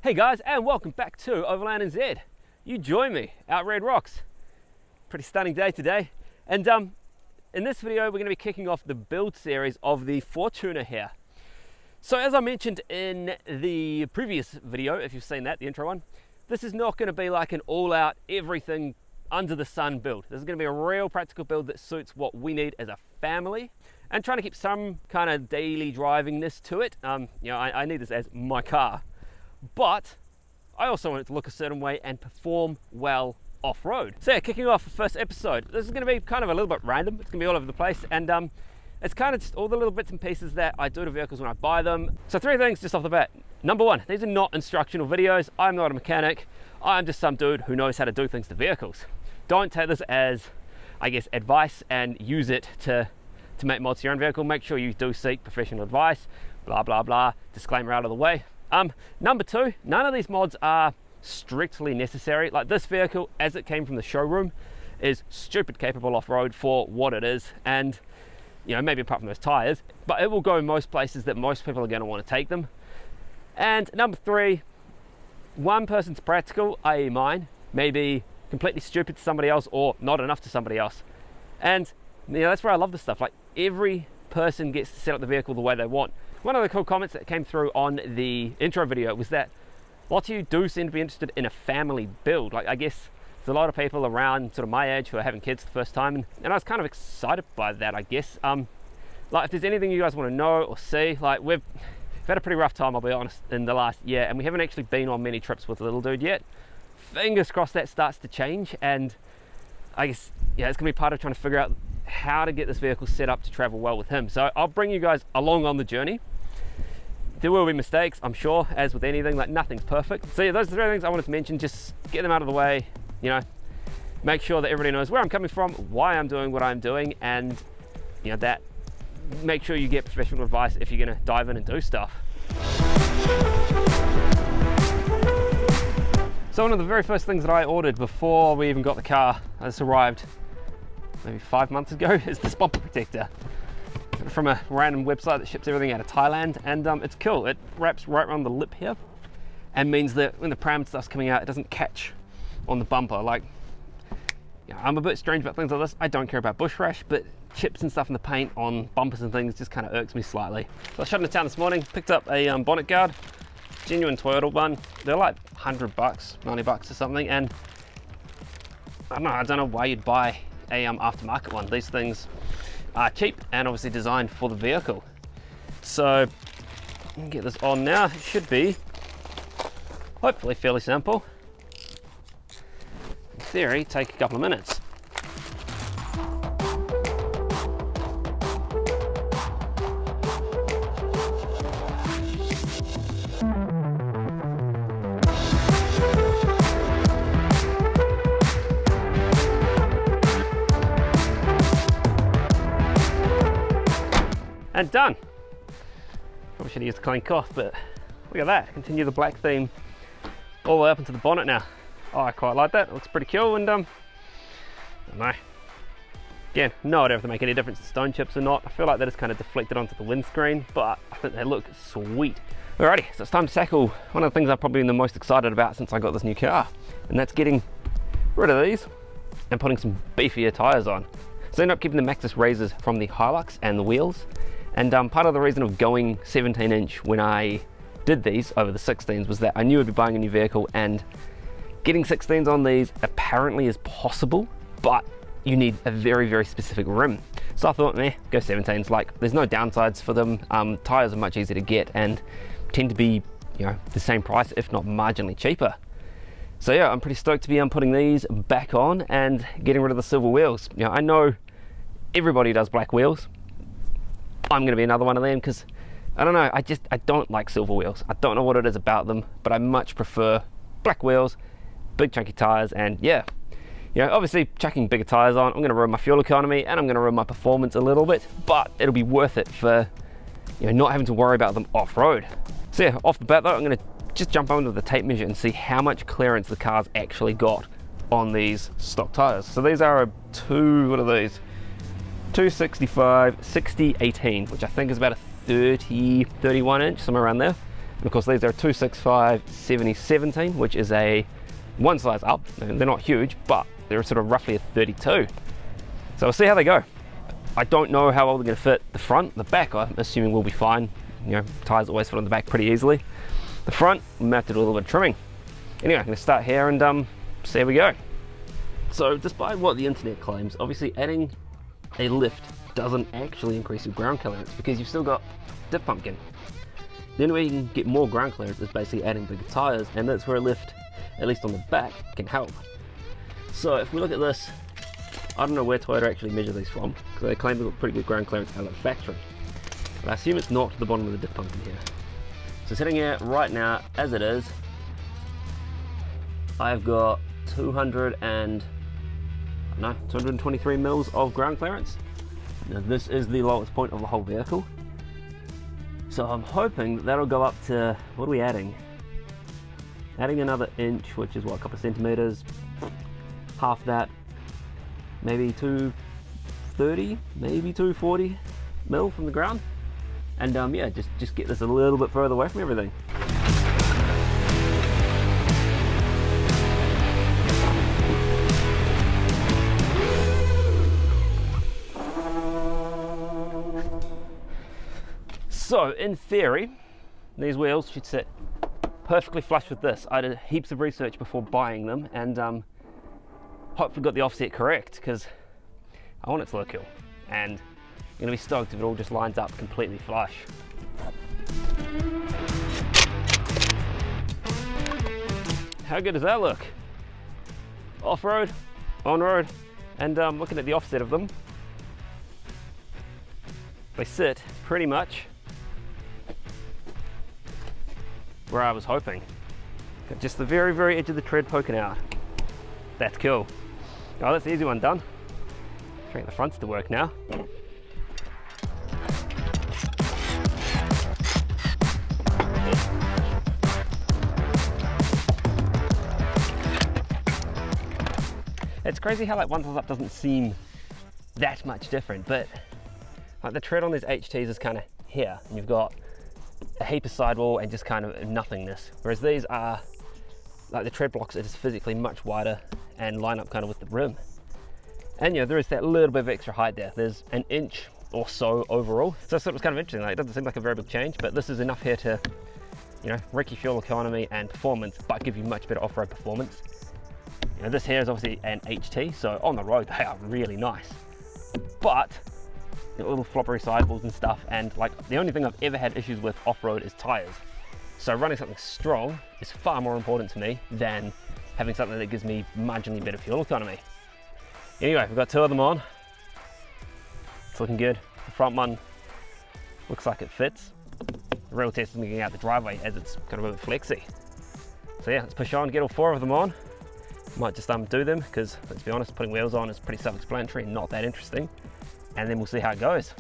Hey guys, and welcome back to Overland and Z. You join me out Red Rocks. Pretty stunning day today. And in this video, we're going to be kicking off the build series of the Fortuner here. So as I mentioned in the previous video, if you've seen that, the intro one, this is not going to be like an all-out everything under the sun build. This is going to be a real practical build that suits what we need as a family, and trying to keep some kind of daily drivingness to it. You know, I need this as my car, but I also want it to look a certain way and perform well off-road. So yeah, kicking off the first episode, this is going to be kind of a little bit random. It's going to be all over the place, and it's kind of just all the little bits and pieces that I do to vehicles when I buy them. So three things just off the bat. Number one, these are not instructional videos. I'm not a mechanic. I'm just some dude who knows how to do things to vehicles. Don't take this as, I guess, advice and use it to make mods to your own vehicle. Make sure you do seek professional advice, blah, blah, blah. Disclaimer out of the way. Number two, none of these mods are strictly necessary. Like this vehicle, as it came from the showroom, is stupid capable off-road for what it is. And, you know, maybe apart from those tires, but it will go most places that most people are going to want to take them. And number three, one person's practical, i.e. mine, may be completely stupid to somebody else or not enough to somebody else. And you know, that's where I love this stuff. Like, every person gets to set up the vehicle the way they want. One of the cool comments that came through on the intro video was that lots of you do seem to be interested in a family build. Like, I guess there's a lot of people around sort of my age who are having kids for the first time, and I was kind of excited by that, I guess. Like, if there's anything you guys want to know or see, like, we've had a pretty rough time, I'll be honest, in the last year, and we haven't actually been on many trips with the little dude yet. Fingers crossed that starts to change, and I guess, yeah, it's gonna be part of trying to figure out how to get this vehicle set up to travel well with him. So I'll bring you guys along on the journey. There will be mistakes, I'm sure, as with anything. Like, nothing's perfect. So yeah, those are the three things I wanted to mention. Just get them out of the way, you know, make sure that everybody knows where I'm coming from, why I'm doing what I'm doing, and you know, that make sure you get professional advice if you're gonna dive in and do stuff. So one of the very first things that I ordered before we even got the car, this arrived maybe 5 months ago, is this bumper protector from a random website that ships everything out of Thailand. And it's cool. It wraps right around the lip here and means that when the pram stuff's coming out, it doesn't catch on the bumper. Like, you know, I'm a bit strange about things like this. I don't care about bush rash, but chips and stuff in the paint on bumpers and things just kind of irks me slightly. So I shot into town this morning, picked up a bonnet guard, genuine Toyota one. They're like 100 bucks, 90 bucks or something, and I don't know why you'd buy a aftermarket one. These things are cheap and obviously designed for the vehicle. So get this on now. It should be hopefully fairly simple. In theory, take a couple of minutes. And done. Probably should have used a clean cloth, but look at that. Continue the black theme all the way up into the bonnet now. Oh, I quite like that. It looks pretty cool. And I don't know. Again, no idea if they make any difference to stone chips or not. I feel like that is kind of deflected onto the windscreen, but I think they look sweet. Alrighty, so it's time to tackle one of the things I've probably been the most excited about since I got this new car, and that's getting rid of these and putting some beefier tires on. So I ended up keeping the Maxxis RAZRs from the Hilux and the wheels. And part of the reason of going 17-inch when I did these over the 16s was that I knew I'd be buying a new vehicle, and getting 16s on these apparently is possible, but you need a very, very specific rim. So I thought, go 17s. Like, there's no downsides for them. Tires are much easier to get and tend to be, you know, the same price, if not marginally cheaper. So yeah, I'm pretty stoked to be putting these back on and getting rid of the silver wheels. You know, I know everybody does black wheels. I'm gonna be another one of them because I don't know, I don't like silver wheels. I don't know what it is about them, but I much prefer black wheels, big chunky tires. And yeah, you know, obviously chucking bigger tires on, I'm gonna ruin my fuel economy and I'm gonna ruin my performance a little bit, but it'll be worth it for, you know, not having to worry about them off-road. So yeah, off the bat though, I'm gonna just jump onto the tape measure and see how much clearance the car's actually got on these stock tires. So these are a what are these? 265 60 18, which I think is about a 31 inch, somewhere around there. And of course these are a 265 7017, which is a one size up. They're not huge, but they're sort of roughly a 32. So we'll see how they go. I don't know how well they're going to fit the front. The back, I'm assuming, will be fine. You know, tires always fit on the back pretty easily. The front, we might have to do a little bit of trimming. Anyway, I'm going to start here and see how we go. So despite what the internet claims, obviously adding a lift doesn't actually increase your ground clearance because you've still got diff pumpkin. The only way you can get more ground clearance is basically adding bigger tires, and that's where a lift, at least on the back, can help. So if we look at this, I don't know where Toyota actually measure these from, because they claim they've got pretty good ground clearance out of the factory. But I assume it's not to the bottom of the diff pumpkin here. So sitting here right now, as it is, I've got 223 mils of ground clearance. Now this is the lowest point of the whole vehicle. So I'm hoping that that'll go up to, what are we adding? Adding another inch, which is what, a couple of centimeters, half that, maybe 230, maybe 240 mil from the ground. And yeah, just get this a little bit further away from everything. So in theory, these wheels should sit perfectly flush with this. I did heaps of research before buying them, and hopefully got the offset correct, because I want it to look cool, and I'm going to be stoked if it all just lines up completely flush. How good does that look? Off-road, on-road, and looking at the offset of them, they sit pretty much where I was hoping. Got just the very, very edge of the tread poking out. That's cool. Oh, that's the easy one done. Trying to get the fronts to work now. It's crazy how like one size up doesn't seem that much different, but like the tread on these HTs is kind of here, and you've got a heap of sidewall and just kind of nothingness, whereas these are like the tread blocks are just physically much wider and line up kind of with the rim. And yeah, there is that little bit of extra height there. There's an inch or so overall, so I thought it was kind of interesting. Like, it doesn't seem like a very big change, but this is enough here to, you know, wreck your fuel economy and performance, but give you much better off-road performance. You know, this here is obviously an HT, so on the road they are really nice, but little floppery sidewalls and stuff, and like the only thing I've ever had issues with off-road is tires. So running something strong is far more important to me than having something that gives me marginally better fuel economy. Anyway, we've got two of them on. It's looking good. The front one looks like it fits. The real test is getting out the driveway as it's kind of a bit flexy. So yeah, let's push on, get all four of them on. Might just undo them, because let's be honest, putting wheels on is pretty self-explanatory and not that interesting. And then we'll see how it goes.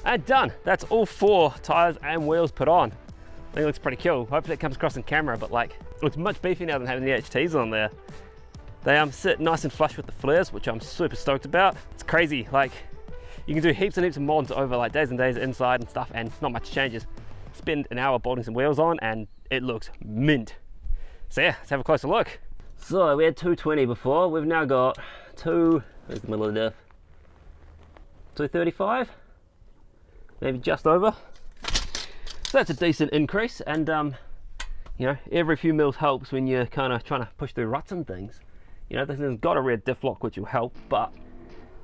And done. That's all four tires and wheels put on. I think it looks pretty cool. Hopefully it comes across in camera, but like, it looks much beefier now than having the HTs on there. They sit nice and flush with the flares, which I'm super stoked about. It's crazy, like, you can do heaps and heaps of mods over like days and days inside and stuff, and not much changes. Spend an hour bolting some wheels on and it looks mint. So yeah, let's have a closer look. So we had 220 before, we've now got where's the middle of the diff? 235, maybe just over. So that's a decent increase, and you know, every few mils helps when you're kind of trying to push through ruts and things. You know, this has got a rear diff lock which will help, but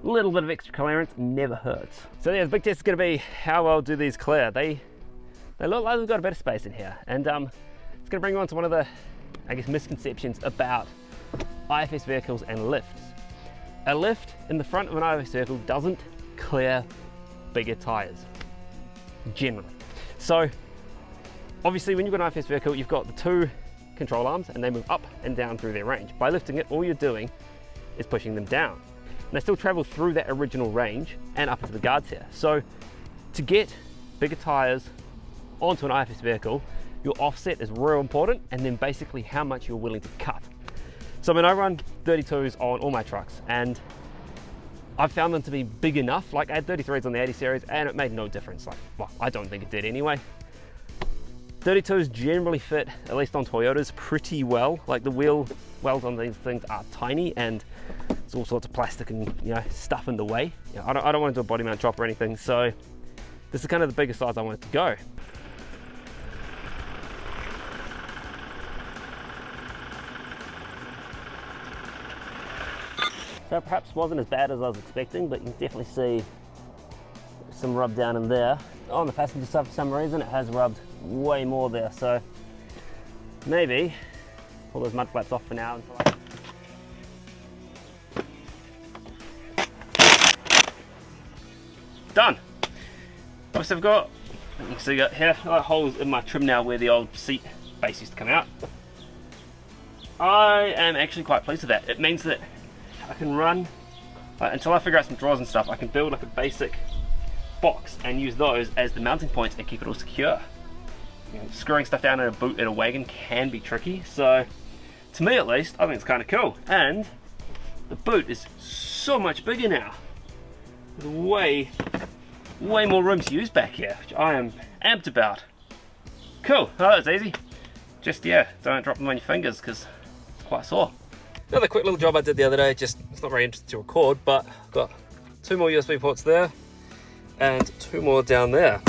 a little bit of extra clearance never hurts. So yeah, the big test is going to be how well do these clear. They look like they've got a bit of space in here, and it's going to bring you on to one of the, I guess, misconceptions about IFS vehicles and lifts. A lift in the front of an IFS vehicle doesn't clear bigger tires generally. So obviously when you've got an IFS vehicle, you've got the two control arms and they move up and down through their range. By lifting it, all you're doing is pushing them down, and they still travel through that original range and up into the guards here. So to get bigger tires onto an IFS vehicle, your offset is real important, and then basically how much you're willing to cut. So I mean, I run 32s on all my trucks, and I've found them to be big enough. Like, I had 33s on the 80 series and it made no difference. Like, well, I don't think it did anyway. 32s generally fit, at least on Toyotas, pretty well. Like the wheel wells on these things are tiny and there's all sorts of plastic and stuff in the way. I don't want to do a body mount chop or anything, so this is kind of the biggest size I want it to go. So it perhaps wasn't as bad as I was expecting, but you can definitely see some rub down in there. On the passenger side, for some reason, it has rubbed way more there. So maybe pull those mud flaps off for now until done. Obviously I've got, you can see here, I've got holes in my trim now where the old seat base used to come out. I am actually quite pleased with that. It means that I can run, until I figure out some drawers and stuff, I can build like a basic box and use those as the mounting points and keep it all secure. Screwing stuff down in a boot in a wagon can be tricky, so to me at least, I think it's kind of cool. And the boot is so much bigger now. There's way more room to use back here, which I am amped about. Cool, oh, that was easy. Just, don't drop them on your fingers because it's quite sore. Another quick little job I did the other day, it's not very interesting to record, but I've got 2 more USB ports there and 2 more down there.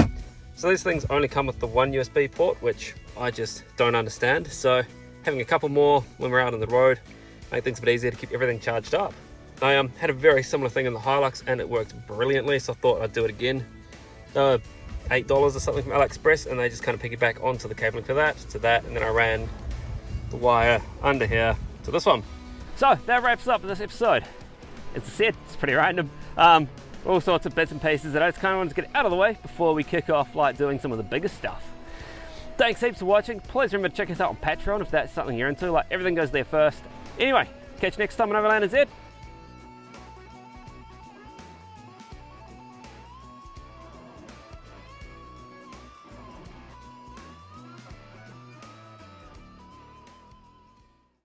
So these things only come with the 1 USB port, which I just don't understand. So having a couple more when we're out on the road make things a bit easier to keep everything charged up. I had a very similar thing in the Hilux and it worked brilliantly, so I thought I'd do it again. They were $8 or something from AliExpress, and they just kind of piggyback onto the cabling for that, to that, and then I ran the wire under here to this one. So that wraps up this episode. As I said, it's pretty random. All sorts of bits and pieces that I just kind of wanted to get out of the way before we kick off like doing some of the bigger stuff. Thanks heaps for watching. Please remember to check us out on Patreon if that's something you're into. Like, everything goes there first. Anyway, catch you next time on Overland Z.